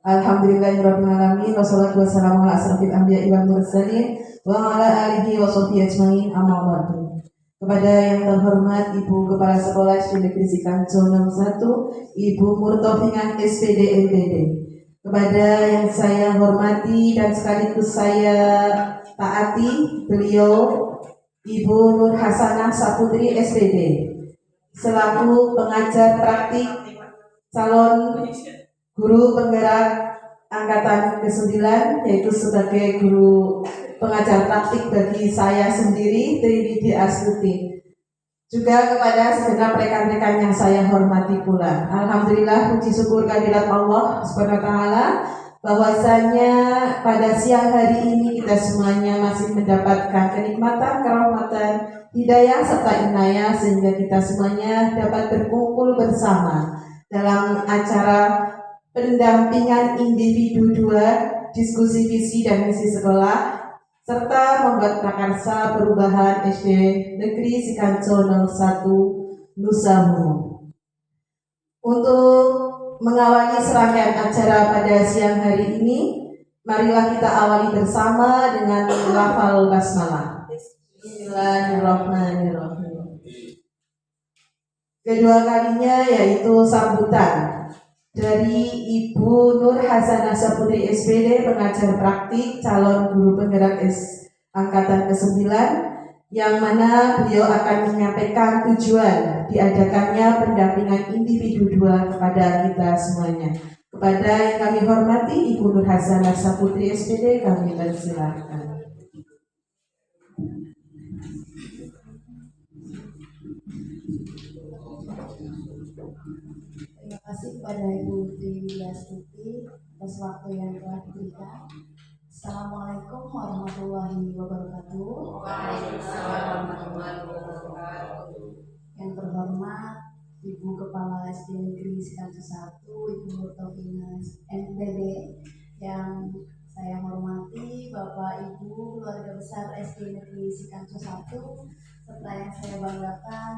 Alhamdulillahirabbil alamin wassalatu wassalamu ala asrofil anbiya'i wal mursalin wa ala alihi wa sahbihi ajmain, amma ba'du. Kepada yang terhormat Ibu Kepala Sekolah SD Negeri Sikanco 1, Ibu Murtofingan SPD MPD. Kepada yang saya hormati dan sekaligus saya taati, beliau Ibu Nur Hasanah Saputri SPD selaku pengajar praktik calon guru penggerak angkatan ke-9, yaitu sebagai guru pengajar praktik bagi saya sendiri, Triwidi Astuti. Juga kepada segenap rekan-rekan yang saya hormati pula. Alhamdulillah, puji syukur kehadirat Allah Subhanahu wa taala bahwasanya pada siang hari ini kita semuanya masih mendapatkan kenikmatan, kerahmatan, hidayah serta inayah sehingga kita semuanya dapat berkumpul bersama dalam acara pendampingan individu 2, diskusi visi dan misi sekolah, serta membuat prakarsa perubahan SD Negeri Sikanco 01 Nusa Muno. Untuk mengawali serangkaian acara pada siang hari ini, marilah kita awali bersama dengan lafal basmalah. Bismillahirrahmanirrahim. Kedua kalinya yaitu sambutan dari Ibu Nur Hasanah Saputri SPD, pengajar praktik calon guru penggerak angkatan ke-9, yang mana beliau akan menyampaikan tujuan diadakannya pendampingan individu 2 kepada kita semuanya. Kepada yang kami hormati Ibu Nur Hasanah Saputri SPD, kami persilahkan. Terima kasih kepada Ibu Triwidi Astuti atas waktu yang telah diberikan. Assalamualaikum warahmatullahi wabarakatuh. Waalaikumsalam warahmatullahi wabarakatuh. Yang terhormat Ibu Kepala SD Negeri Sikanco 1, Ibu Murtofingan MPD. Yang saya hormati Bapak Ibu keluarga besar SD Negeri Sikanco 1, serta yang saya banggakan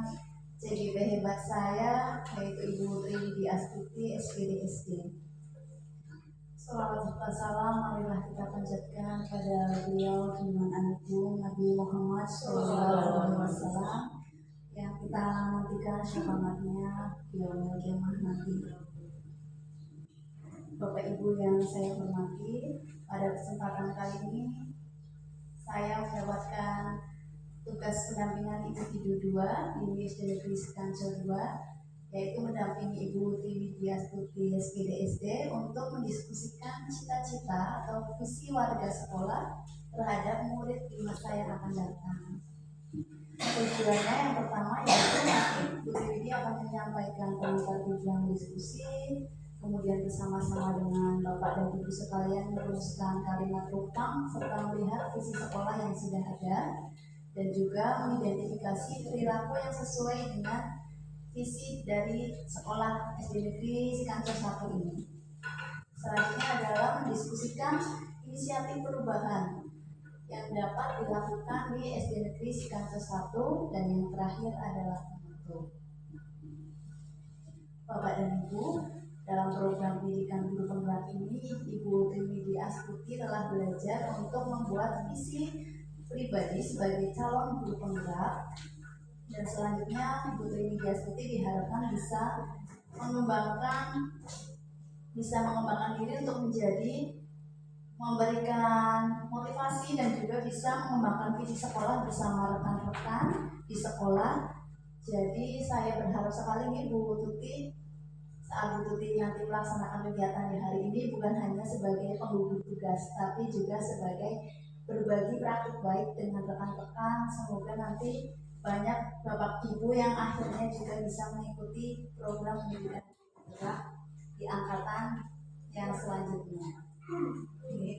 CGP hebat saya, yaitu Ibu Triwidi Astuti SPD. Salawat serta salam marilah kita panjatkan pada beliau junjungan agung Nabi Muhammad SAW yang kita nantikan syafaatnya di yaumil qiyamah nanti. Bapak Ibu yang saya hormati, pada kesempatan kali ini saya mendapatkan tugas pendampingan individu 2 di SD Negeri Sikanco 2, yaitu mendampingi Ibu Triwidi Astuti SPD untuk mendiskusikan cita-cita atau visi warga sekolah terhadap murid di masa yang akan datang. Tujuannya yang pertama yaitu nanti Ibu Triwidi akan menyampaikan komentar tujuan diskusi, kemudian bersama-sama dengan Bapak dan Ibu sekalian merumuskan kalimat rukam serta melihat visi sekolah yang sudah ada, dan juga mengidentifikasi perilaku yang sesuai dengan visi dari sekolah SD Negeri Sikanco 1 ini. Selanjutnya adalah mendiskusikan inisiatif perubahan yang dapat dilakukan di SD Negeri Sikanco 1, dan yang terakhir adalah penutup. Bapak dan Ibu, dalam program pendidikan guru penggerak ini, Ibu Triwidi Astuti telah belajar untuk membuat visi pribadi sebagai calon guru penggerak, dan selanjutnya Ibu Triwidi Astuti diharapkan bisa mengembangkan diri untuk memberikan motivasi dan juga bisa mengembangkan visi sekolah bersama rekan-rekan di sekolah. Jadi saya berharap sekali Ibu Tuti saat Bu Tuti nanti melaksanakan kegiatan di hari ini bukan hanya sebagai penggugur tugas, tapi juga sebagai berbagi praktik baik dengan rekan-rekan. Semoga nanti banyak Bapak Ibu yang akhirnya juga bisa mengikuti program pendidikan di angkatan yang selanjutnya. Amin.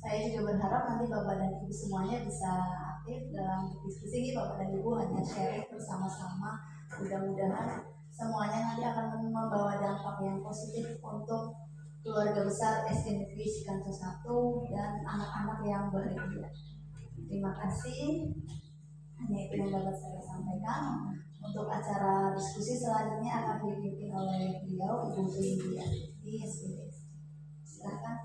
Saya juga berharap nanti Bapak dan Ibu semuanya bisa aktif dalam diskusi ini. Bapak dan Ibu hanya sharing bersama-sama. Mudah-mudahan semuanya nanti akan membawa dampak yang positif untuk keluarga besar SD Negeri Sikanco 1 dan anak-anak yang bahagia. Terima kasih. Hanya itu yang dapat saya sampaikan. Untuk acara diskusi selanjutnya akan dipimpin oleh beliau Ibu Tri di SPD. Silakan.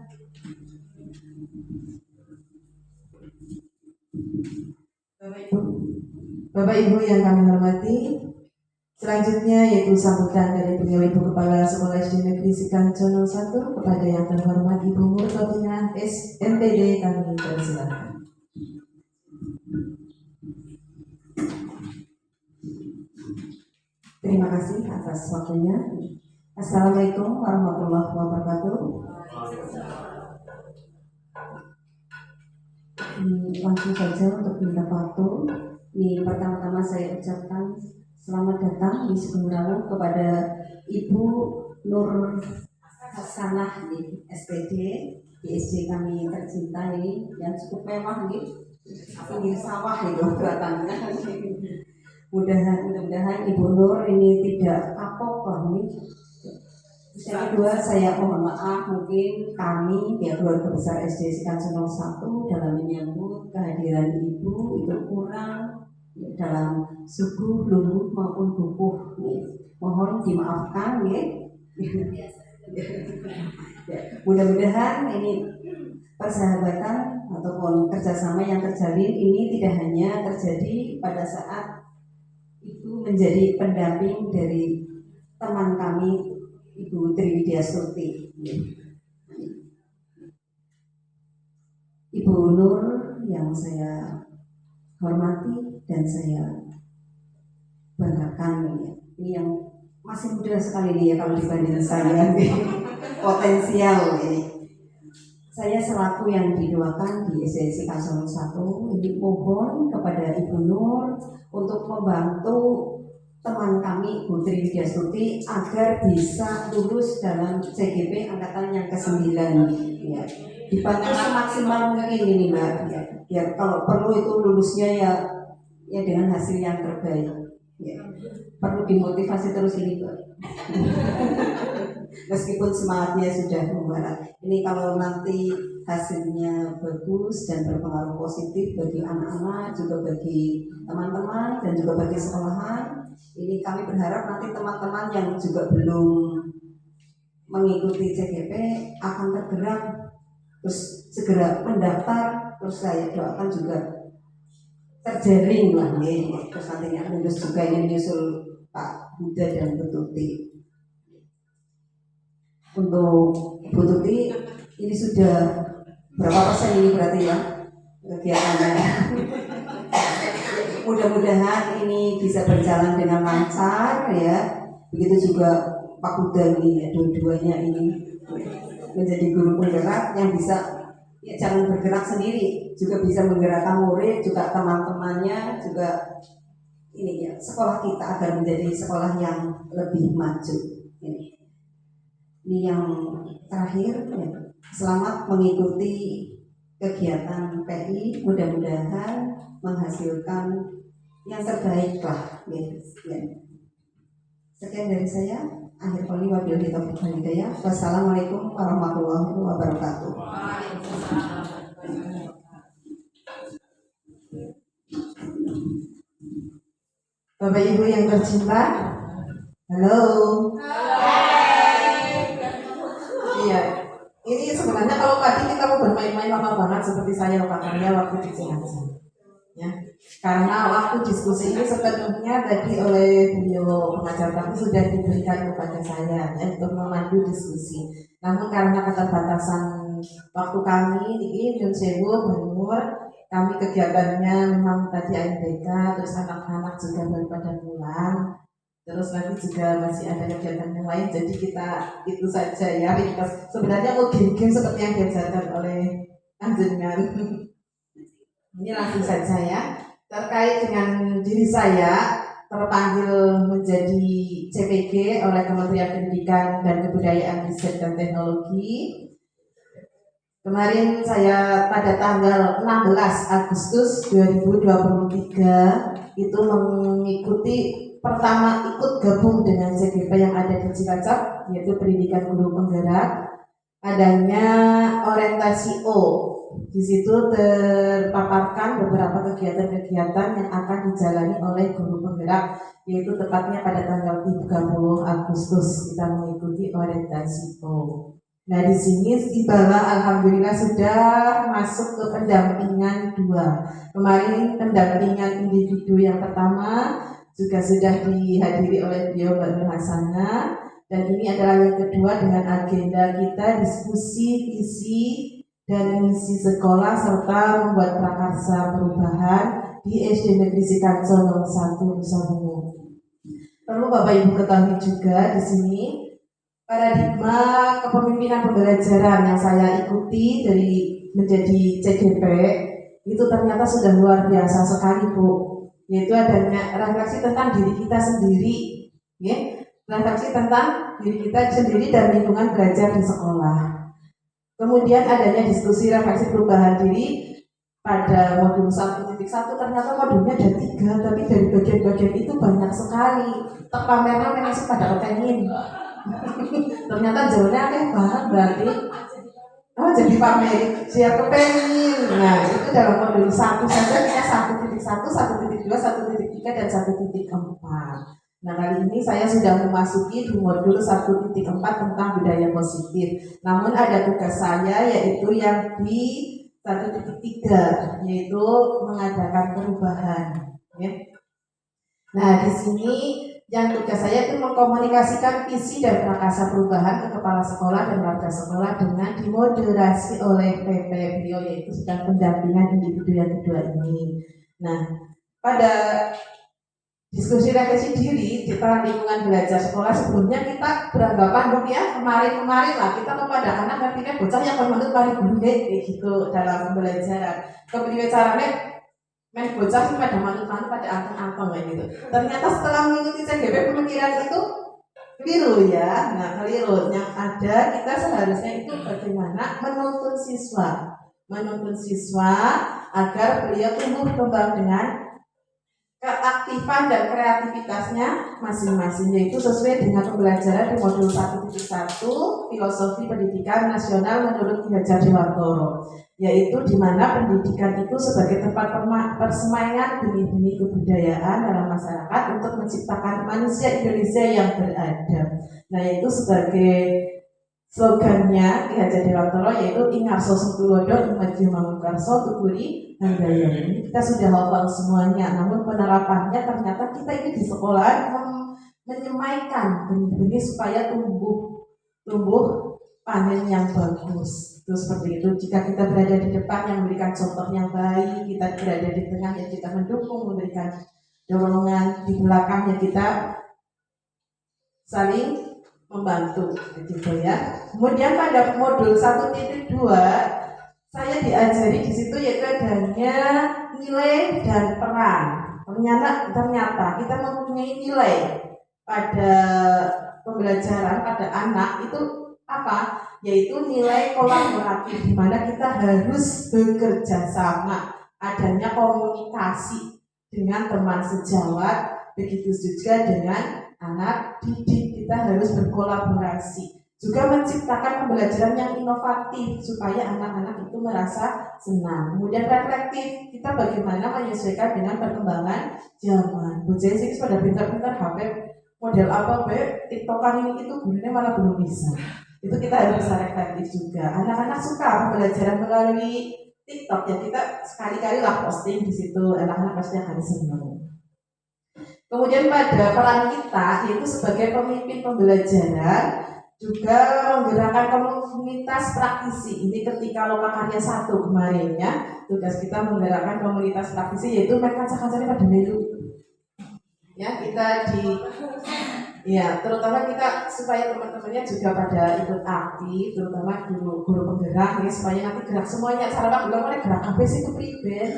Bapak Ibu yang kami hormati, selanjutnya yaitu sambutan dari beliau Ibu Kepala Sekolah SD Negeri Sikancono 1 kepada yang terhormat Ibu Murtotina SMPD, kami persilakan. Terima kasih atas waktunya. Assalamualaikum warahmatullahi wabarakatuh. Langsung saja untuk minta waktu. Ini pertama-tama saya ucapkan selamat datang di Sugeng Rawu kepada Ibu Nur Hasanah di SPD, di SD kami tercinta ini yang cukup mewah nih, pinggir sawah itu kelihatannya. Mudah-mudahan Ibu Nur ini tidak kapok lah nih. Yang kedua, saya mohon maaf mungkin kami ya keluarga besar SD Sikancono 1 dalam menyambut kehadiran Ibu itu kurang ya, dalam suku, lungguh maupun bukuh. Mohon dimaafkan ya. Mudah-mudahan ini persahabatan ataupun kerjasama yang terjalin ini tidak hanya terjadi pada saat Ibu menjadi pendamping dari teman kami Ibu Triwidya Surti. Ibu Nur yang saya hormati dan saya banggakan ini yang masih muda sekali nih ya kalau dibanding saya potensial ini. Saya selaku yang didoakan di SD Sikancono 1 ini mohon kepada Ibu Nur untuk membantu teman kami Bu Triwidya Surti agar bisa lulus dalam CGP angkatan yang ke-9 ya. Dibantu semaksimal mungkin ini Mbak ya. Ya kalau perlu itu lulusnya ya dengan hasil yang terbaik ya. Perlu dimotivasi terus ini Mbak. Meskipun semangatnya sudah membara. Ini kalau nanti hasilnya bagus dan berpengaruh positif bagi anak-anak, juga bagi teman-teman dan juga bagi sekolahan. Ini kami berharap nanti teman-teman yang juga belum mengikuti CGP akan tergerak terus segera mendaftar, terus saya doakan juga terjaring lah nih. Terus nantinya lulus juga ini menyusul Pak Buddha dan Bu Tuti. Untuk Bu Tuti ini sudah berapa persen ini berarti ya kegiatannya? Mudah-mudahan ini bisa berjalan dengan lancar ya. Begitu juga Pak Buddha ini ya, dua-duanya ini menjadi guru penggerak yang bisa ya jangan bergerak sendiri, juga bisa menggerakkan murid, juga teman-temannya, juga ini ya sekolah kita agar menjadi sekolah yang lebih maju. Ini yang terakhir ya. Selamat mengikuti kegiatan PI, mudah-mudahan menghasilkan yang terbaik lah ya. Sekian dari saya. Akhir kali wabillahi taufiq wal hidayah. Wassalamualaikum warahmatullahi wabarakatuh. Bapak Ibu yang tercinta, halo. Iya, ini sebenarnya kalau tadi kita mau bermain-main lama banget seperti saya lakukannya waktu di Cianjur. Ya, karena waktu diskusi ini sepenuhnya tadi oleh beliau pengajar kami sudah diberikan kepada saya ya, untuk memandu diskusi. Namun karena keterbatasan waktu kami di Nyun Sewu, Banur, kami kegiatannya memang tadi AMBK, terus anak-anak juga baru pada pulang, terus nanti juga masih ada kegiatan yang lain. Jadi kita itu saja ya. Sebenarnya mau game-game seperti yang diajarkan oleh Anjengan. Ini langsung saja ya. Terkait dengan diri saya terpanggil menjadi CPG oleh Kementerian Pendidikan dan Kebudayaan, Riset dan Teknologi. Kemarin saya pada tanggal 16 Agustus 2023 itu mengikuti pertama ikut gabung dengan CGP yang ada di Cilacap, yaitu Pendidikan Guru Penggerak. Adanya orientasi O Di situ terpaparkan beberapa kegiatan-kegiatan yang akan dijalani oleh guru penggerak, yaitu tepatnya pada tanggal 30 Agustus kita mengikuti orientasi O. Nah, di sini tibalah alhamdulillah sudah masuk ke pendampingan 2. Kemarin pendampingan individu yang pertama juga sudah dihadiri oleh beliau Mbak Nur Hasanah, dan ini adalah yang kedua dengan agenda kita diskusi visi dan misi sekolah serta membuat prakarsa perubahan di SD Negeri Sikancol 1 Nusa Bungo. Perlu Bapak Ibu ketahui juga di sini paradigma kepemimpinan pembelajaran yang saya ikuti dari menjadi CGP itu ternyata sudah luar biasa sekali, Bu. Yaitu adanya refleksi tentang diri kita sendiri, ya. Refleksi tentang diri kita sendiri dan lingkungan belajar di sekolah. Kemudian adanya diskusi refleksi perubahan diri pada modul 1.1, ternyata modulnya ada 3, tapi dari bagian-bagian itu banyak sekali. Pamernya memang pada pengen. Ternyata jauhnya aneh banget berarti. Oh, jadi pamer siapa pengen. Nah, itu dalam modul 1 saja kita 1.1, 1.2, 1.3 dan 1.4. Nah, kali ini saya sudah memasuki di modul 1.4 tentang budaya positif. Namun ada tugas saya yaitu yang di 1.3, yaitu mengadakan perubahan. Ya. Nah, di sini yang tugas saya itu mengkomunikasikan visi dan prakarsa perubahan ke kepala sekolah dan warga sekolah dengan dimoderasi oleh PP beliau, yaitu sedang pendampingan individu yang kedua ini. Nah, pada diskusi refleksi diri di lingkungan belajar sekolah sebelumnya kita beranggapan dong ya kemarin lah kita kepada anak ngerti bocah yang menurut paling guru kayak gitu dalam pembelajaran. Kemudian caranya main bocah sih pada manut-manut pada anteng-anteng kayak gitu. Ternyata setelah mengikuti CGP pemikiran itu keliru ya. Nah, keliru yang ada kita seharusnya itu bagaimana menuntun siswa agar beliau tumbuh kembang dengan keaktifan dan kreativitasnya masing-masing, yaitu sesuai dengan pembelajaran di modul 1.1 Filosofi Pendidikan Nasional menurut Ki Hajar Dewantoro, yaitu di mana pendidikan itu sebagai tempat persemaian benih-benih kebudayaan dalam masyarakat untuk menciptakan manusia Indonesia yang beradab. Nah, itu sebagai slogannya Ki Hajar Dewantoro, yaitu Ingarso Sengtulodo Imaji Mangunkarso Tukuri Handayani. Ini kita sudah hafal semuanya, namun penerapannya ternyata kita ini di sekolah menyemaikan benih-benih supaya tumbuh panen yang bagus. Itu seperti itu. Jika kita berada di depan yang memberikan contoh yang baik, kita berada di tengah yang kita mendukung, memberikan dorongan, di belakang yang kita saling membantu, gitu ya. Kemudian pada modul 1.2 saya diajari di situ yaitu adanya nilai dan peran. Ternyata kita mempunyai nilai pada pembelajaran pada anak itu apa? Yaitu nilai kolaboratif, di mana kita harus bekerja sama, adanya komunikasi dengan teman sejawat, begitu juga dengan anak didik, kita harus berkolaborasi. Juga menciptakan pembelajaran yang inovatif supaya anak-anak itu merasa senang. Kemudian reflektif, kita bagaimana menyesuaikan dengan perkembangan zaman. Bocah sih pada pintar-pintar HP model apa TikTokan ini itu gurunya malah belum bisa. Itu kita harus bisa reflektif juga. Anak-anak suka pembelajaran melalui TikTok ya, kita sekali-kali lah posting di situ, anak-anak pasti akan senang. Kemudian pada peran kita yaitu sebagai pemimpin pembelajaran juga menggerakkan komunitas praktisi. Ini ketika Lokakarya 1 kemarin ya, tugas kita menggerakkan komunitas praktisi yaitu mereka kaca-kacanya pada melu. Ya, kita terutama kita supaya teman-temannya juga pada ikut aktif, terutama guru penggerak ya, supaya nanti gerak semuanya. Cara Pak bilang mereka gerak apa sih kepriben?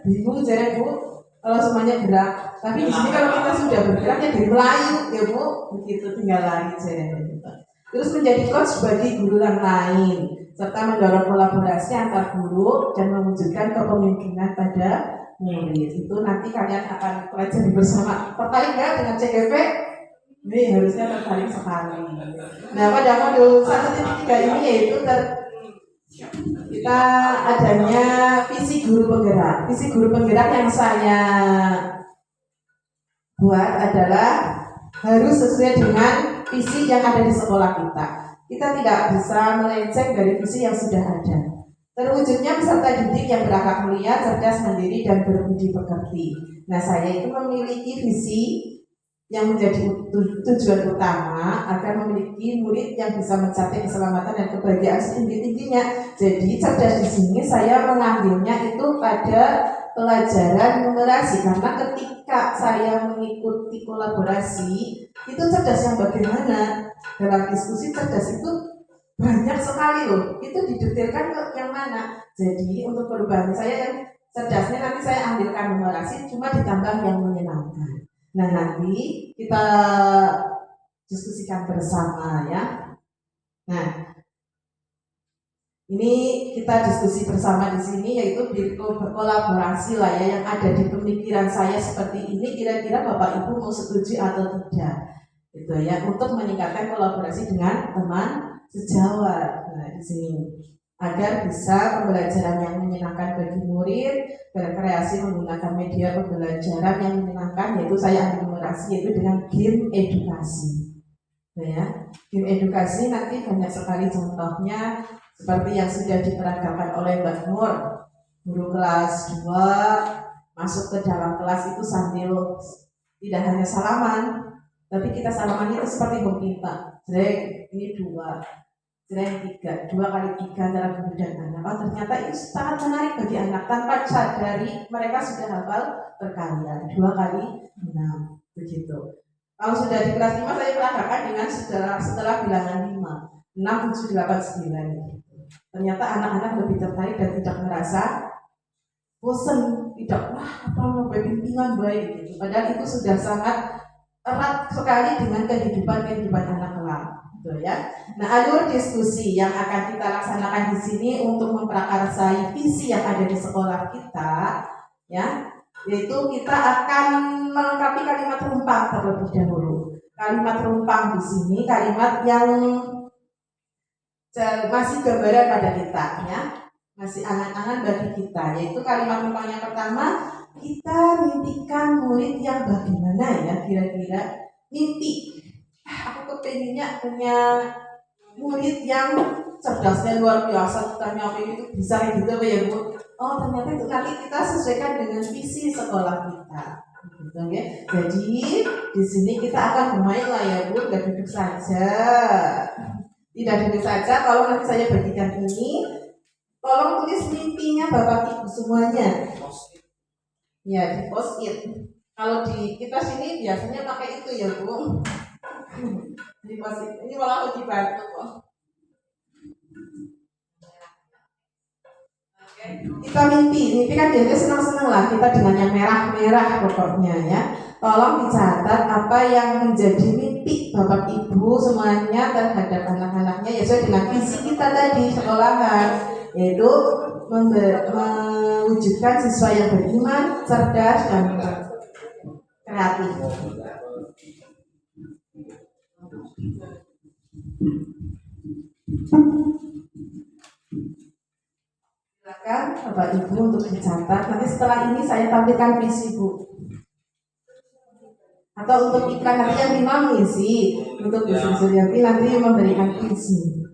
Bingung jadi Bu. Kalau semuanya gerak, tapi di sini kalau kita sudah bergerak ya dari Melayu ya Bu, begitu tinggal lari saya. Terus menjadi coach bagi guru yang lain, serta mendorong kolaborasi antar guru dan mewujudkan kepemimpinan pada murid. Itu nanti kalian akan pelajari bersama. Tertarik nggak dengan CGP? Ini harusnya tertarik sekali. Nah, pada modul 1.3 ini yaitu kita adanya visi guru penggerak. Visi guru penggerak yang saya buat adalah harus sesuai dengan visi yang ada di sekolah kita. Kita tidak bisa melenceng dari visi yang sudah ada. Terwujudnya peserta didik yang berakhlak mulia, cerdas, mandiri, dan berbudi pekerti. Nah, saya itu memiliki visi yang menjadi tujuan utama agar memiliki murid yang bisa mencapai keselamatan dan kebahagiaan setinggi-tingginya. Jadi cerdas di sini saya mengambilnya itu pada pelajaran numerasi, karena ketika saya mengikuti kolaborasi itu cerdas yang bagaimana dalam diskusi, cerdas itu banyak sekali loh, itu didetailkan ke yang mana. Jadi untuk perubahan saya yang cerdasnya nanti saya ambilkan numerasi, cuma ditambah yang menyenangkan. Nah, nanti kita diskusikan bersama ya. Nah, ini kita diskusi bersama di sini, yaitu berkolaborasi lah ya, yang ada di pemikiran saya seperti ini. Kira-kira Bapak Ibu mau setuju atau tidak? Gitu ya, untuk meningkatkan kolaborasi dengan teman sejawat. Nah, di sini agar bisa pembelajaran yang menyenangkan bagi murid, berkreasi menggunakan media pembelajaran yang menyenangkan, yaitu saya ambil numerasi, yaitu dengan game edukasi. Nah, ya, game edukasi nanti banyak sekali contohnya, seperti yang sudah diperagakan oleh Mbak Nur, guru kelas 2 masuk ke dalam kelas itu sambil tidak hanya salaman, tapi kita salaman itu seperti meminta, jadi ini 2, jadi 3, 2 kali 3 antara guru dan anak. Oh, ternyata itu sangat menarik bagi anak, tanpa sadari mereka sudah hafal berkalian, 2 kali 6 begitu. Kalau sudah di kelas 5 saya peragakan dengan setelah bilangan 5, 6, 7, 8, 9. Ternyata anak-anak lebih tertarik dan tidak merasa bosan, tidak wah apa mau bimbingan baik gitu. Padahal itu sudah sangat erat sekali dengan kehidupan anak kelak, gitu ya. Nah, alur diskusi yang akan kita laksanakan di sini untuk memprakarsai visi yang ada di sekolah kita, ya, yaitu kita akan melengkapi kalimat rumpang terlebih dahulu. Kalimat rumpang di sini kalimat yang masih gambaran pada kita, ya, masih angan-angan bagi kita, yaitu kalimat rumpang yang pertama, kita mimpikan murid yang bagaimana ya, kira-kira mimpi. Aku kepengennya punya murid yang cerdasnya luar biasa, kita nyampe itu bisa gitu ya Bu. Oh, ternyata itu nanti kita sesuaikan dengan visi sekolah kita. Gitu, ya. Jadi di sini kita akan bermain lah ya Bu, gak duduk saja. Tidak duduk saja, kalau nanti saya bagikan ini, tolong tulis mimpinya Bapak Ibu semuanya. Ya, di post-it. Kalau di kita sini biasanya pakai itu ya Bu. Di post-it. Ini malah aku dibantu kok. Kita mimpi kan biasanya senang-senang lah kita dengan yang merah-merah pokoknya ya. Tolong dicatat apa yang menjadi mimpi Bapak Ibu semuanya terhadap anak-anaknya, ya sesuai dengan visi kita tadi sekolahan, yaitu mewujudkan siswa yang beriman, cerdas, dan kreatif. Silakan Bapak Ibu untuk dicatat. Nanti setelah ini saya tampilkan visi Bu. Atau untuk iklan nanti yang lima mengisi, untuk Bu Suryati nanti memberikan visi.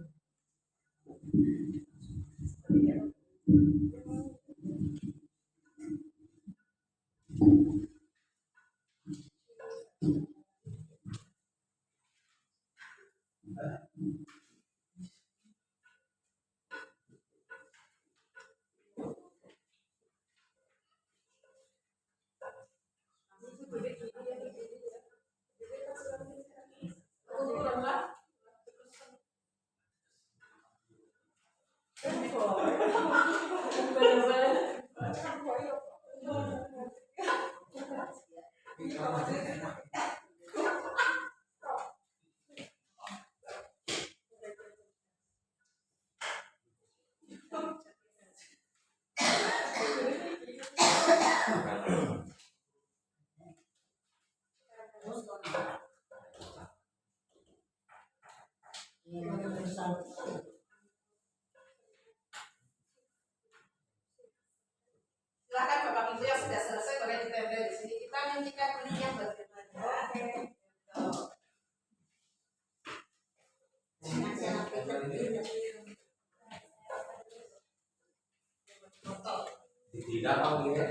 Tidak mau ya.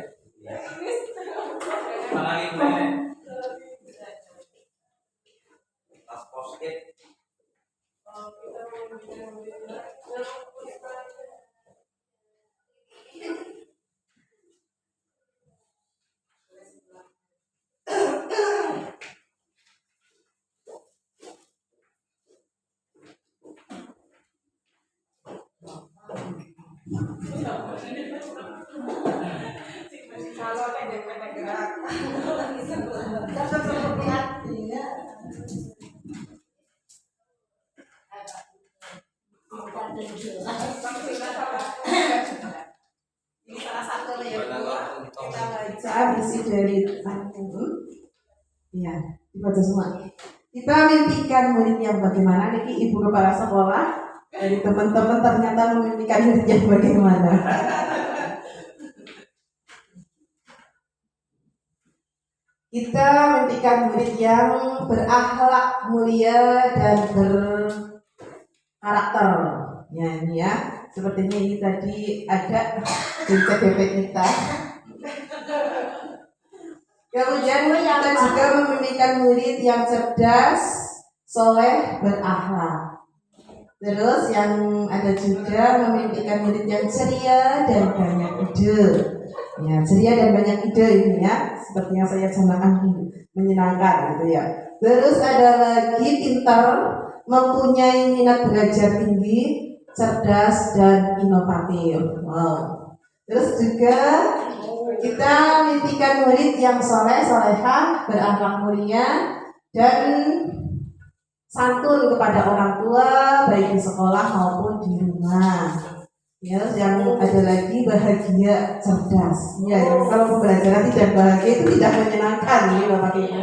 Tangan ini. Tas post-it. Saat isi dari ya dibaca semua. Kita mimpikan murid yang bagaimana niki ibu kepala sekolah dari teman-teman ternyata memimpikan murid yang bagaimana. Kita mimpikan murid yang berakhlak mulia dan berkarakter. Ya ini ya, sepertinya ini tadi ada di CDP kita. Kemudian kita juga memimpikan murid yang cerdas, soleh, berakhlak. Terus yang ada juga memimpikan murid yang ceria dan banyak ide. Ya, ceria dan banyak ide ini ya, seperti yang saya canangkan menyenangkan gitu ya. Terus ada lagi pintar, mempunyai minat belajar tinggi, cerdas dan inovatif. Wow. Terus juga kita mimpikan murid yang soleh, solehah, berakhlak mulia dan santun kepada orang tua baik di sekolah maupun di rumah. Ya, yang ada lagi bahagia, cerdas. Ya, kalau pembelajaran tidak bahagia itu tidak menyenangkan ya Bapak Ibu.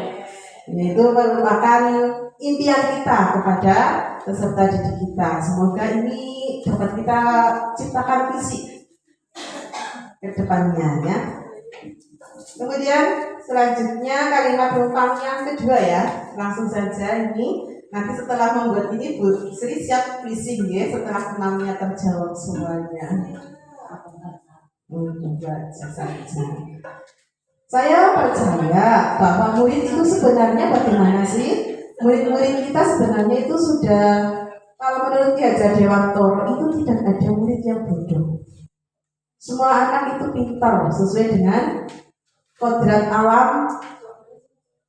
Itu merupakan impian kita kepada peserta didik kita. Semoga ini dapat kita ciptakan visi ke depannya ya. Kemudian selanjutnya kalimat penumpang yang kedua ya. Langsung saja ini. Nanti setelah membuat ini Bu Sri siap fishing ya setelah 6-nya terjawab semuanya. Baca saja. Saya percaya bahwa murid itu sebenarnya bagaimana sih? Murid-murid kita sebenarnya itu sudah, kalau menurut Ki Hajar Dewantoro itu tidak ada murid yang bodoh. Semua anak itu pintar sesuai dengan kodrat alam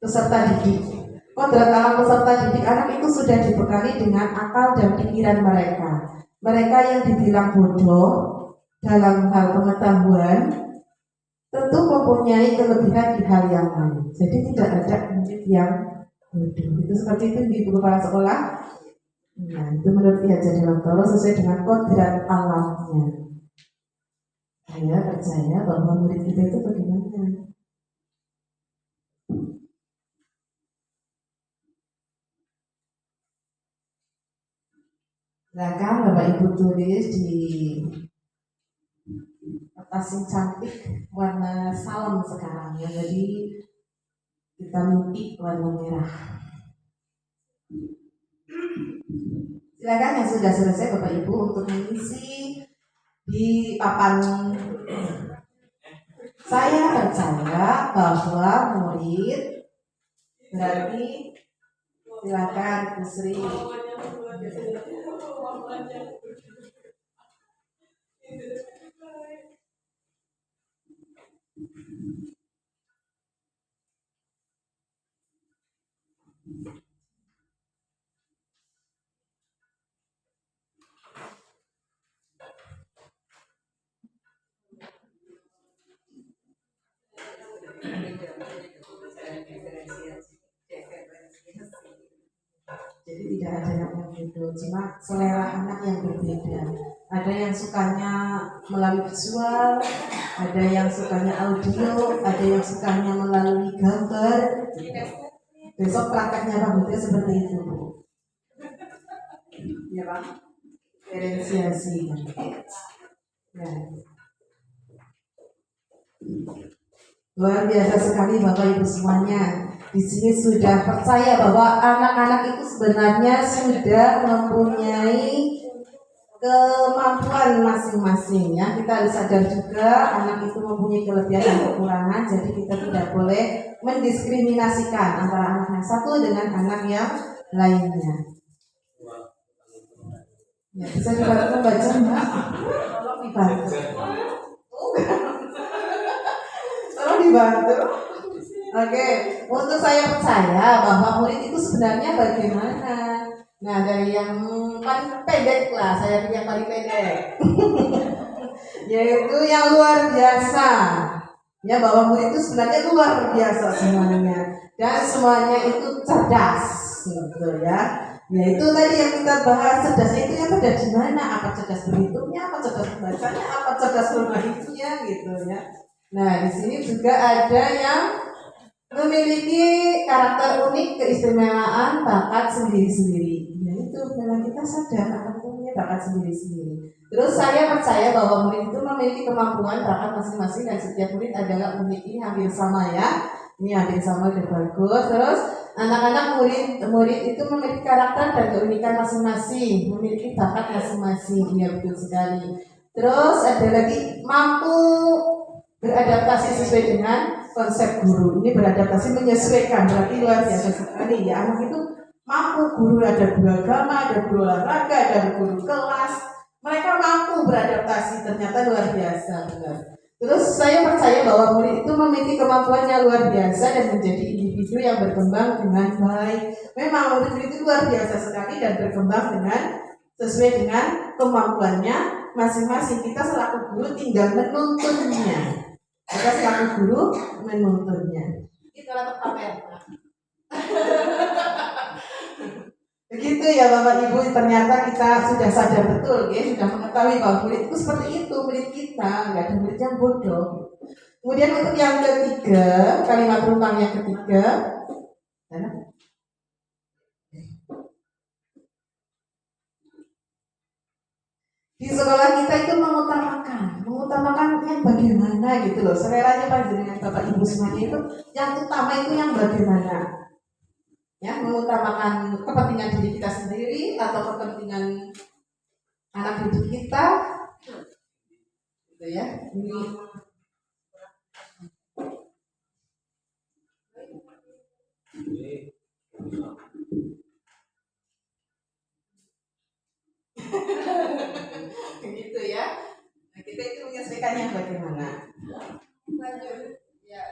peserta didik. Kodrat alam peserta didik anak itu sudah dibekali dengan akal dan pikiran mereka. Mereka yang dibilang bodoh dalam hal pengetahuan tentu mempunyai kelebihan di hal yang lain. Jadi tidak ada murid yang bodoh. Itu seperti itu di buku kepala sekolah. Nah, itu menurut Ki Hajar Dewantoro sesuai dengan kodrat alamnya. Saya percaya bahwa murid kita itu bagaimana? Silakan Bapak Ibu tulis di kertas yang cantik warna salem sekarang ya. Jadi kita mimpi warna merah. Silakan yang sudah selesai Bapak Ibu untuk mengisi di papan. Saya percaya bahwa murid berarti silakan Bu Sri. Jadi tidak ada yang berbeda, cuma selera anak yang berbeda. Ada yang sukanya melalui visual, ada yang sukanya audio, ada yang sukanya melalui gambar. Besok prakteknya Pak Budi seperti itu, Bu. Ya Pak, diferensiasi. Ya. Luar biasa sekali Bapak Ibu semuanya. Di sini sudah percaya bahwa anak-anak itu sebenarnya sudah mempunyai kemampuan masing-masing ya. Kita harus sadar juga anak itu mempunyai kelebihan dan kekurangan, jadi kita tidak boleh mendiskriminasikan antara anak yang satu dengan anak yang lainnya. Ya, bisa dibantu membaca Mbak? Tolong dibantu. Tolong dibantu. Oke, untuk saya percaya bahwa murid itu sebenarnya bagaimana. Nah, dari yang paling pendek lah, saya pilih yang paling pendek. Yaitu yang luar biasa. Ya, bahwa murid itu sebenarnya luar biasa semuanya. Dan semuanya itu cerdas, gitu ya. Ya itu tadi yang kita bahas, cerdasnya itu yang cerdas di mana? Apa cerdas berhitungnya, apa cerdas membacanya, apa cerdas bermainnya, gitu ya. Nah, di sini juga ada yang memiliki karakter unik, keistimewaan, bakat sendiri-sendiri. Ya itu memang kita sadar akan punya bakat sendiri-sendiri. Terus saya percaya bahwa murid itu memiliki kemampuan, bakat masing-masing, dan setiap murid adalah unik. Ini hampir sama ya. Ini hampir sama, udah bagus. Terus anak-anak murid itu memiliki karakter dan keunikan masing-masing, memiliki bakat masing-masing. Iya betul sekali. Terus ada lagi mampu beradaptasi sesuai dengan konsep guru. Ini beradaptasi menyesuaikan, berarti luar biasa sekali ya. Anak itu mampu, guru ada guru agama, ada guru olahraga, ada guru kelas. Mereka mampu beradaptasi, ternyata luar biasa benar. Terus saya percaya bahwa murid itu memiliki kemampuannya luar biasa dan menjadi individu yang berkembang dengan baik. Memang murid itu luar biasa sekali dan berkembang sesuai dengan kemampuannya masing-masing. Kita selaku guru tinggal menuntunnya. Kita selaku guru menuntunnya. Itulah tetap Begitu ya Bapak Ibu, ternyata kita sudah sadar betul ya, sudah mengetahui bahwa murid itu seperti itu, murid kita, nggak ada murid yang bodoh. Kemudian untuk yang ketiga, kalimat rumpang yang ketiga, di sekolah kita itu mengutamakan yang bagaimana gitu loh, seleranya panjenengan Bapak Ibu semuanya itu, yang utama itu yang bagaimana. Ya, mengutamakan kepentingan diri kita sendiri atau kepentingan anak didik kita, gitu ya. Ini gitu ya. Nah, kita itu menyesuaikannya bagaimana. Ya.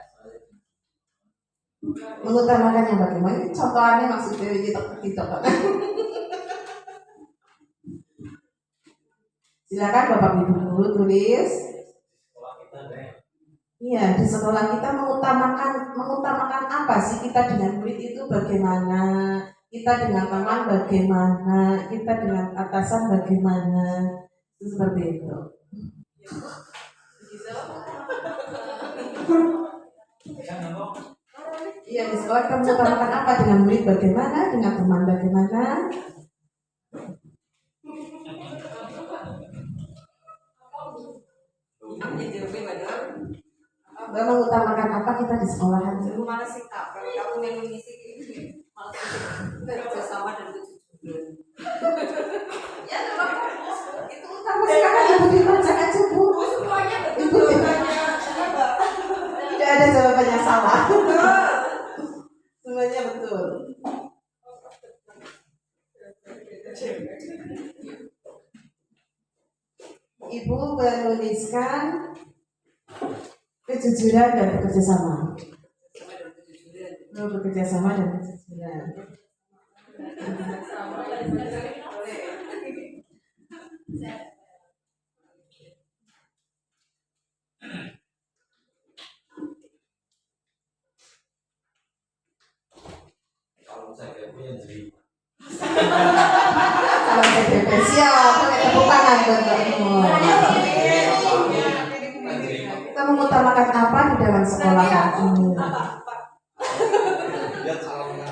Mengutamakan yang bagaimana, ini contohannya maksudnya gitu. Silakan Bapak Ibu dulu tulis. Iya, di sekolah kita mengutamakan apa sih? Kita dengan murid itu bagaimana? Kita dengan teman bagaimana? Kita dengan atasan bagaimana? Itu seperti itu. Iya, di sekolah kita mengutamakan apa? Dengan murid bagaimana? Dengan teman bagaimana? Mbak mengutamakan apa kita di sekolahan? Mana sikap? Kalau kamu yang mengisi ini malah kerjasama dan kejujuran. Ya, itu utama sekali. Ibu dibacakan Bu. Semuanya Ibu betul. tidak ada jawabannya salah. Semuanya betul. Ibu menuliskan kejujuran dan bekerjasama. Bekerjasama dan kejujuran. Kalau saya punya jadi Kalau CDP siap, pakai tepuk tangan buat kamu. Kita mengutamakan apa di dalam sekolah ini? lihat salamnya.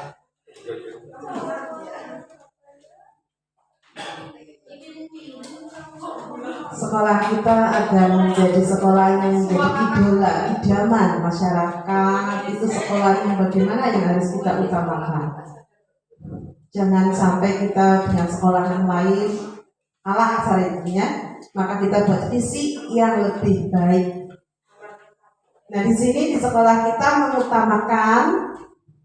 Sekolah kita agar menjadi sekolah yang menjadi idola, idaman masyarakat. Itu sekolahnya bagaimana yang harus kita utamakan. Jangan sampai kita dengan sekolah yang lain Allah asarinya, maka kita buat visi yang lebih baik. Nah di sini di sekolah kita mengutamakan,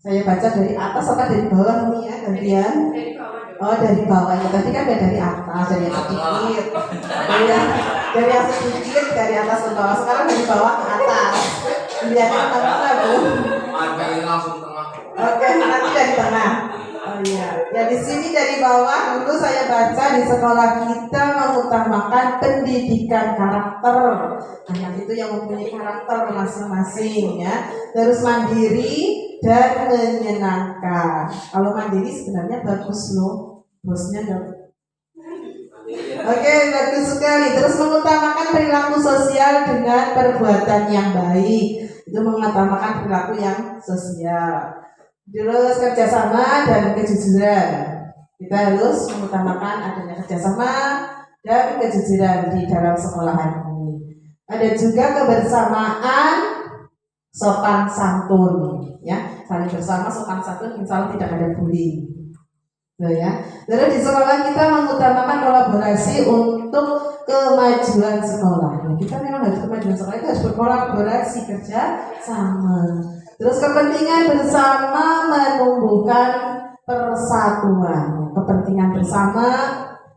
saya baca dari atas atau dari bawah nih ya gantian. Dari bawah dong. Oh dari bawah ya, tadi kan dari atas, dari yang sedikit, dari atas ke bawah. Sekarang dari bawah ke atas. Lihatnya tengah Bu. Ada yang langsung tengah. Oke, nanti dari tengah. Oh iya. Ya di sini dari bawah dulu saya baca di sekolah kita mengutamakan pendidikan karakter. Anak itu yang mempunyai karakter masing-masing ya. Terus mandiri dan menyenangkan. Kalau mandiri sebenarnya bagus loh. Bosnya dapat. Oke, bagus sekali. Terus mengutamakan perilaku sosial dengan perbuatan yang baik. Itu mengutamakan perilaku yang sosial. Terus kerjasama dan kejujuran. Kita harus mengutamakan adanya kerjasama dan kejujuran di dalam sekolahan ini. Ada juga kebersamaan, sopan santun, ya saling bersama, sopan santun, insya Allah tidak ada bullying. Ya. Terus di sekolah kita mengutamakan kolaborasi untuk kemajuan sekolah. Ya, kita memang harus kemajuan sekolah itu harus berkolaborasi kerja sama. Terus kepentingan bersama menumbuhkan persatuan. Kepentingan bersama,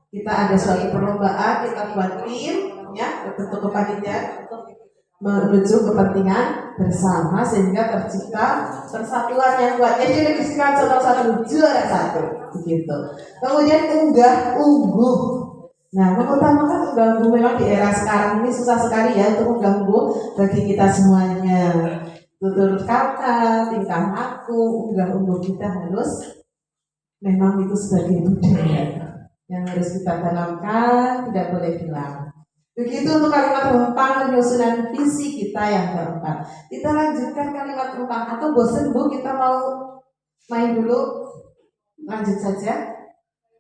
kita ada suatu perlombaan, kita buat tim, ya bentuk kepanitiaan untuk menuju kepentingan bersama sehingga tercipta persatuan yang kuat. Jadi dibisikan satu juara satu, begitu. Kemudian unggah ungguh. Nah, mengutamakan unggah ungguh memang di era sekarang ini susah sekali ya untuk unggah ungguh bagi kita semuanya. Tutur kata, tingkah laku, unggah ungguh kita harus memang itu sebagai budaya yang harus kita tanamkan, tidak boleh hilang. Begitu untuk kalimat rempang penyusunan visi kita yang keempat. Kita lanjutkan kalimat rempang atau bosen Bu, kita mau main dulu? Lanjut saja.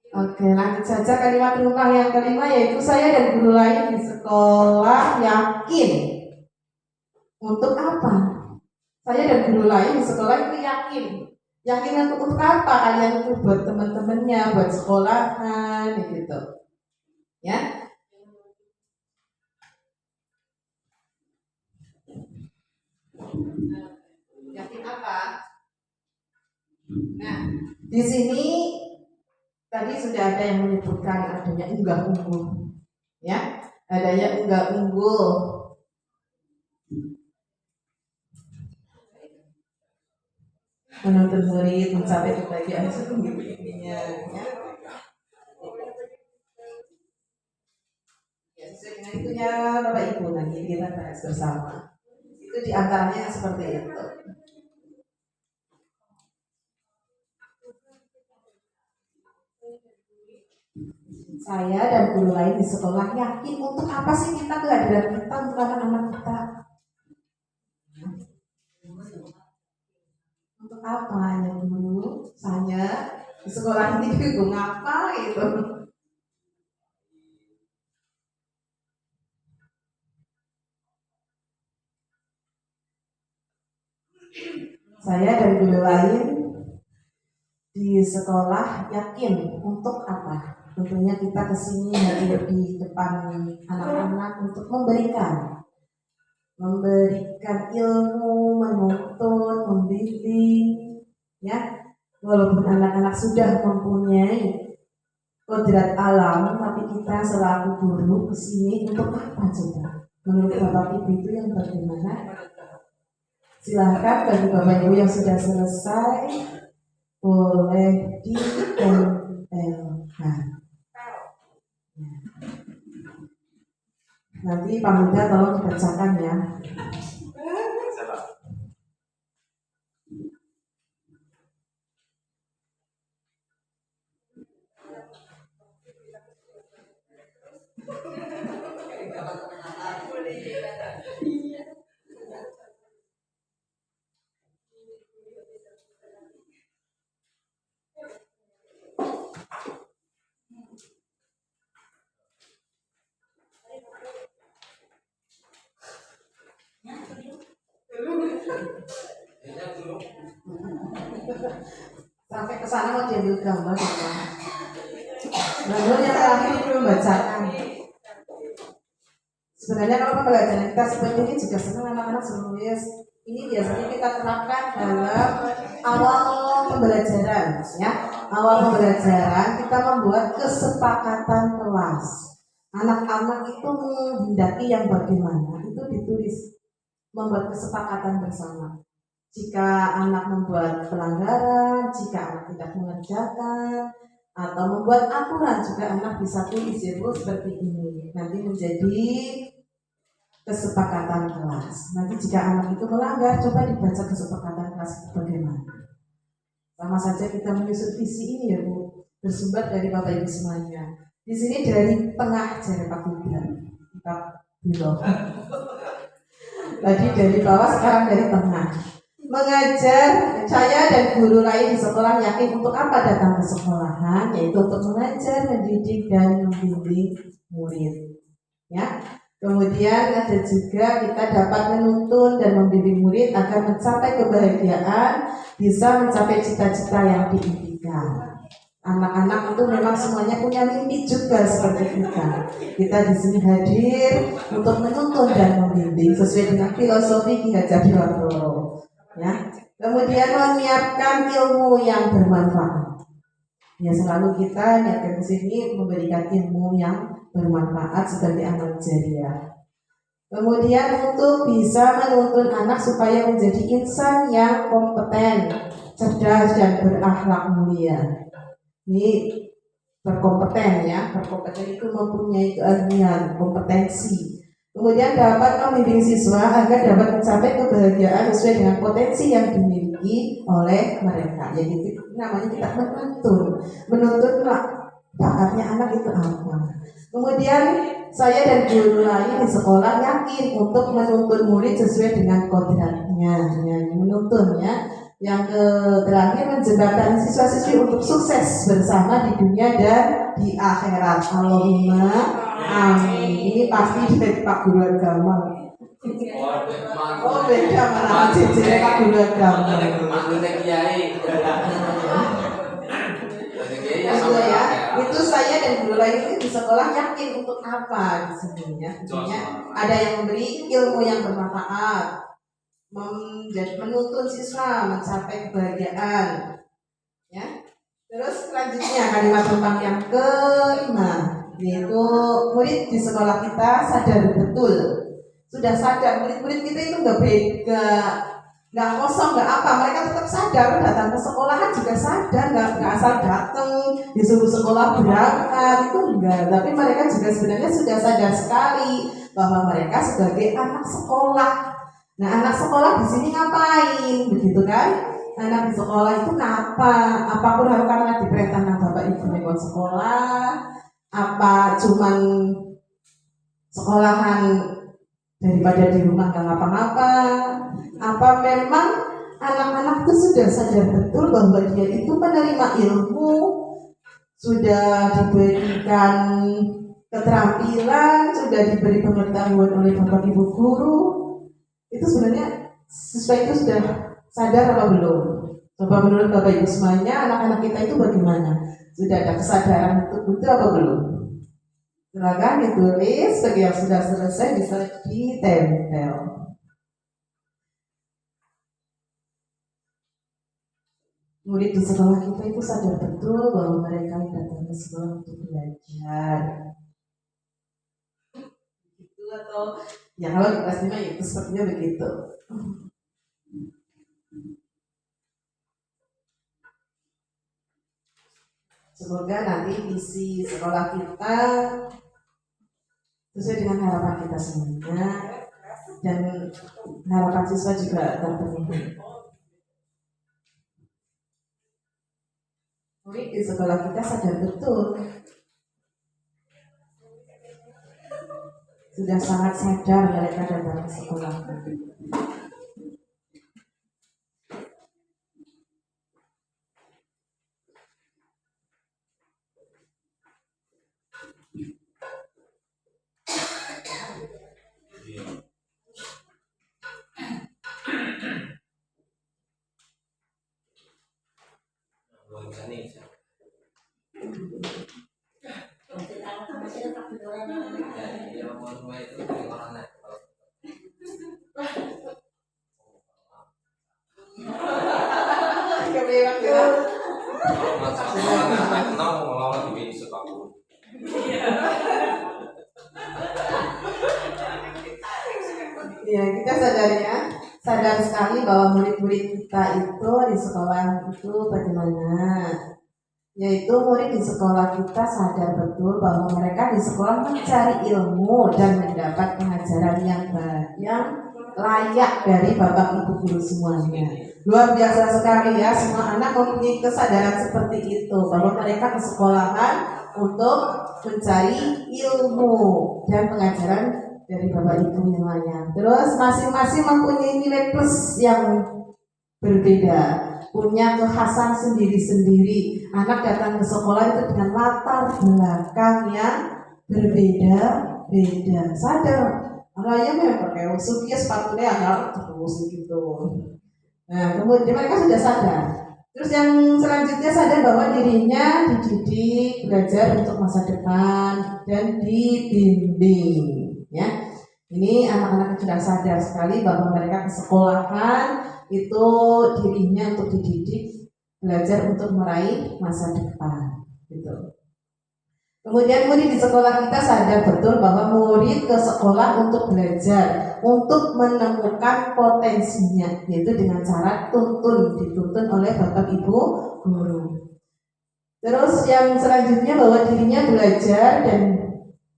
Oke, lanjut saja kalimat rempang yang kelima, yaitu saya dan guru lain di sekolah yakin. Untuk apa? Saya dan guru lain di sekolah itu yakin. Yakin untuk apa? Kalian itu buat teman-temannya, buat sekolahan, gitu. Ya. Yakin apa? Nah, di sini tadi sudah ada yang menyebutkan adanya unggah ungguh, ya, adanya unggah ungguh. Menuntut murid mencapai kebahagiaan sesungguhnya, ya. Ya, sesuai dengan itunya Bapak Ibu nanti kita bahas bersama. Itu diantaranya seperti itu. Saya dan guru lain di sekolah yakin untuk apa sih kita kehadiran kita untuk anak-anak kita? Untuk apa ya guru? Saya di sekolah ini bingung apa gitu. Saya dan guru lain di sekolah yakin untuk apa? Tentunya kita kesini hadir di depan anak-anak untuk memberikan ilmu, menuntun, membimbing, ya. Walaupun anak-anak sudah mempunyai kodrat alam, tapi kita selaku guru kesini untuk apa coba? Menurut Bapak Ibu itu yang bagaimana? Silahkan bagi Bapak Ibu yang sudah selesai boleh ditempelkan. Nanti Pak Muda tolong dibacakan ya. Sampai ke sana mau diambil gambar ya. Lalu yang terakhir itu membacakan. Sebenarnya kalau pembelajaran kita seperti ini juga senang anak-anak menulis. Ini biasanya kita terapkan dalam awal pembelajaran, ya. Awal pembelajaran kita membuat kesepakatan kelas. Anak-anak itu menghendaki yang bagaimana itu ditulis, membuat kesepakatan bersama. Jika anak membuat pelanggaran, jika anak tidak mengerjakan, atau membuat aturan juga anak bisa tulis ya Bu seperti ini. Nanti menjadi kesepakatan kelas. Nanti jika anak itu melanggar, coba dibaca kesepakatan kelas itu bagaimana. Sama saja kita menyusun visi ini ya Bu, bersumber dari Bapak Ibu semuanya. Di sini dari tengah jari Pak Gibran, kita belok. Tadi dari bawah, sekarang dari tengah. Mengajar, saya dan guru lain di sekolah yakin untuk apa datang ke sekolahan, yaitu untuk mengajar, mendidik, dan membimbing murid. Ya. Kemudian ada juga kita dapat menuntun dan membimbing murid agar mencapai kebahagiaan, bisa mencapai cita-cita yang diimpikan. Anak-anak itu memang semuanya punya mimpi juga seperti kita. Kita di sini hadir untuk menuntun dan membimbing sesuai dengan filosofi Ki Hajar Dewantoro. Ya. Kemudian menyiapkan ilmu yang bermanfaat. Ya selalu kita niatkan ke sini memberikan ilmu yang bermanfaat sebagai amal jariah. Kemudian untuk bisa menuntun anak supaya menjadi insan yang kompeten, cerdas dan berakhlak mulia. Ini berkompeten ya, berkompeten itu mempunyai keahlian, kompetensi. Kemudian dapat membimbing siswa agar dapat mencapai kebahagiaan sesuai dengan potensi yang dimiliki oleh mereka. Ya gitu, namanya kita menuntun bakatnya anak itu apa. Kemudian saya dan guru lain di sekolah yakin untuk menuntun murid sesuai dengan kodratnya, ya, menuntun ya. Yang terakhir menjembatani siswa-siswi untuk sukses bersama di dunia dan di akhirat. Allahumma amin. Ini pasti dari Pak Guru Agama. Oh beda mana cincin Pak Guru Agama. Ya, itu saya dan guru lain itu di sekolah yakin untuk apa di sini ya. Tentunya ada yang memberi ilmu yang bermanfaat, menuntun siswa mencapai kebahagiaan, ya. Terus selanjutnya kalimat tentang yang kelima, yaitu murid di sekolah kita sadar betul, sudah sadar murid-murid kita itu nggak kosong, nggak apa, mereka tetap sadar datang ke sekolahan juga sadar, nggak asal datang disuruh sekolah berangkat itu enggak, tapi mereka juga sebenarnya sudah sadar sekali bahwa mereka sebagai anak sekolah. Nah anak sekolah di sini ngapain, begitu kan? Anak di sekolah itu ngapa? Apapun harus karena diperintah sama bapak ibu mengikut sekolah, apa cuman sekolahan daripada di rumah nggak ngapa-ngapa? Apa memang anak-anak itu sudah sadar betul bahwa dia itu menerima ilmu, sudah diberikan keterampilan, sudah diberi pengetahuan oleh bapak ibu guru? Itu sebenarnya siswa itu sudah sadar apa belum? Coba menurut bapak ibu semuanya, anak-anak kita itu bagaimana? Sudah ada kesadaran itu apa belum? Silakan ditulis, bagi yang sudah selesai bisa ditempel. Murid di sekolah kita itu sadar betul bahwa mereka datang ke sekolah untuk belajar. Itu atau ya kalau di kelas 5 itu sepertinya begitu. Semoga nanti visi sekolah kita sesuai dengan harapan kita semuanya dan harapan siswa juga terpenuhi. Murid di sekolah kita sadar betul, sudah sangat sadar mereka datang ke sekolah. Ya, mau itu dari orang naik. Kebetulan ya. Kalau masalah naik kenal mau lawan di bini sepakul. Ya, kita sadar sekali bahwa murid-murid kita itu di sekolah itu bagaimana. Yaitu murid di sekolah kita sadar betul bahwa mereka di sekolah mencari ilmu dan mendapat pengajaran yang layak dari bapak ibu guru semuanya. Luar biasa sekali ya, semua anak mempunyai kesadaran seperti itu bahwa mereka ke sekolahan untuk mencari ilmu dan pengajaran dari bapak ibu yang layak. Terus masing-masing mempunyai nilai plus yang berbeda, punya kekhasan sendiri-sendiri. Anak datang ke sekolah itu dengan latar belakang yang berbeda-beda. Sadar, makanya memang pakai usukia sepatunya anak terus gitu. Nah, kemudian mereka sudah sadar. Terus yang selanjutnya sadar bahwa dirinya dididik, belajar untuk masa depan dan dibimbing. Ya, ini anak-anak sudah sadar sekali bahwa mereka ke sekolahan itu dirinya untuk dididik, belajar untuk meraih masa depan, gitu. Kemudian murid di sekolah kita sadar betul bahwa murid ke sekolah untuk belajar, untuk menemukan potensinya, yaitu dengan cara dituntun oleh bapak ibu guru. Terus yang selanjutnya bahwa dirinya belajar dan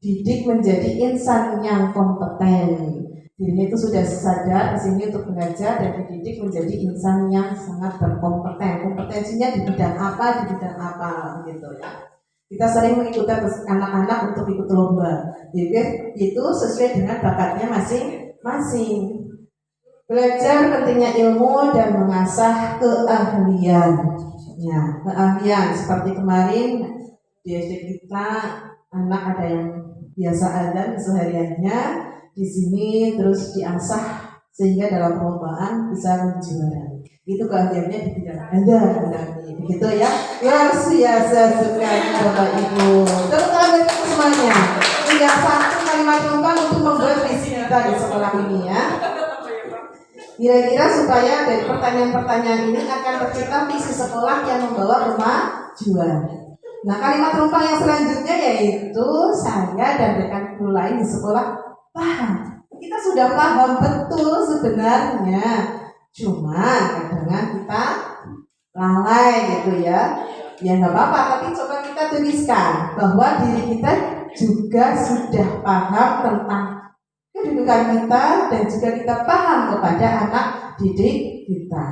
didik menjadi insan yang kompeten. Dirinya itu sudah sadar di sini untuk belajar dan dididik menjadi insan yang sangat berkompeten. Kompetensinya di bidang apa, gitu ya. Kita sering mengikuti anak-anak untuk ikut lomba. Jadi itu sesuai dengan bakatnya masing-masing. Belajar pentingnya ilmu dan mengasah keahlian. Ya, keahlian seperti kemarin di SD kita anak ada yang biasa adzan kesehariannya di sini terus diasah sehingga dalam perlombaan bisa menjuara. Itu keahliannya di bidang adzan nanti, begitu ya. Luar biasa sekali Bapak Ibu. Terus kalian semuanya. Tidak satu kalimat lomba untuk membuat visi kita di sekolah ini ya. Kira-kira supaya dari pertanyaan-pertanyaan ini akan tercipta visi sekolah yang membawa kemajuan. Nah, kalimat rumpah yang selanjutnya yaitu saya dan rekan guru lain di sekolah paham. Kita sudah paham betul sebenarnya. Cuma kadang kita lalai gitu ya. Ya nggak apa-apa, tapi coba kita tuliskan bahwa diri kita juga sudah paham tentang kedudukan kita dan juga kita paham kepada anak didik kita.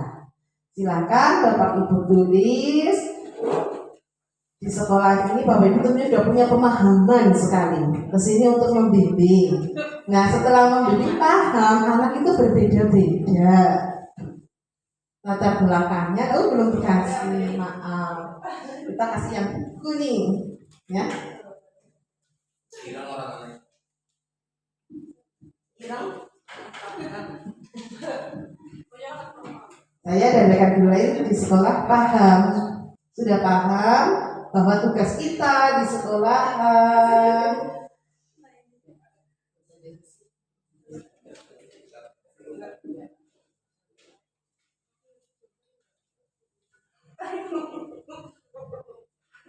Silakan Bapak Ibu tulis. Di sekolah ini Bapak Ibu tentunya sudah punya pemahaman sekali kesini untuk membimbing. Nah, setelah membimbing paham, anak itu berbeda-beda latar belakangnya. Belum dikasih, maaf. Kita kasih yang kuning, ya. Kira orang lain. Saya dan rekan guru lain di sekolah paham, sudah paham bahwa tugas kita di sekolah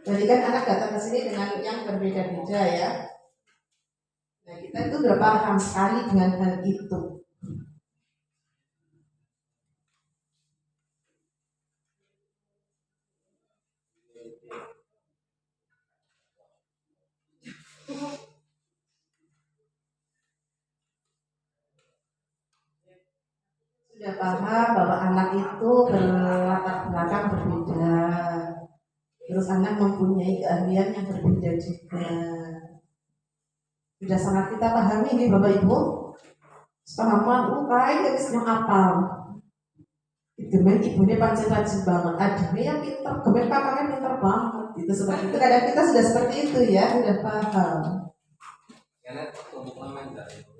jadi kan anak datang ke sini dengan yang berbeda-beda ya. Nah, kita itu sudah paham sekali dengan hal itu. Sudah paham bahwa anak itu berlatar belakang berbeda. Terus anak mempunyai keahlian yang berbeda juga. Sudah sangat kita pahami nih Bapak Ibu. Pahaman kayak yang apal. Gemen ibunya pancen rajin banget, adiknya yang pintar, gemen kakaknya pintar banget. Itu seperti itu. Kadang kita sudah seperti itu ya, sudah paham. Karena tumpuk main dari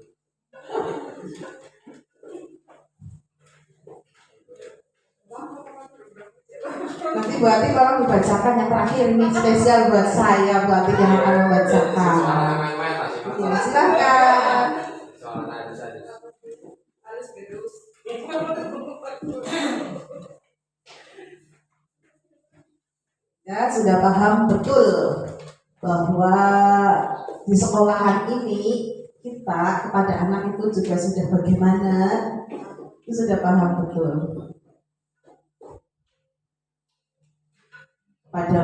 Nanti Bu Ati tolong dibacakan yang terakhir ini spesial buat saya, Bu Ati yang akan membacakan. main-main lah. Silakan. Soalnya bisa Harus terus. Ya, sudah paham betul bahwa di sekolahan ini kita kepada anak itu juga sudah bagaimana, itu sudah paham betul. Pada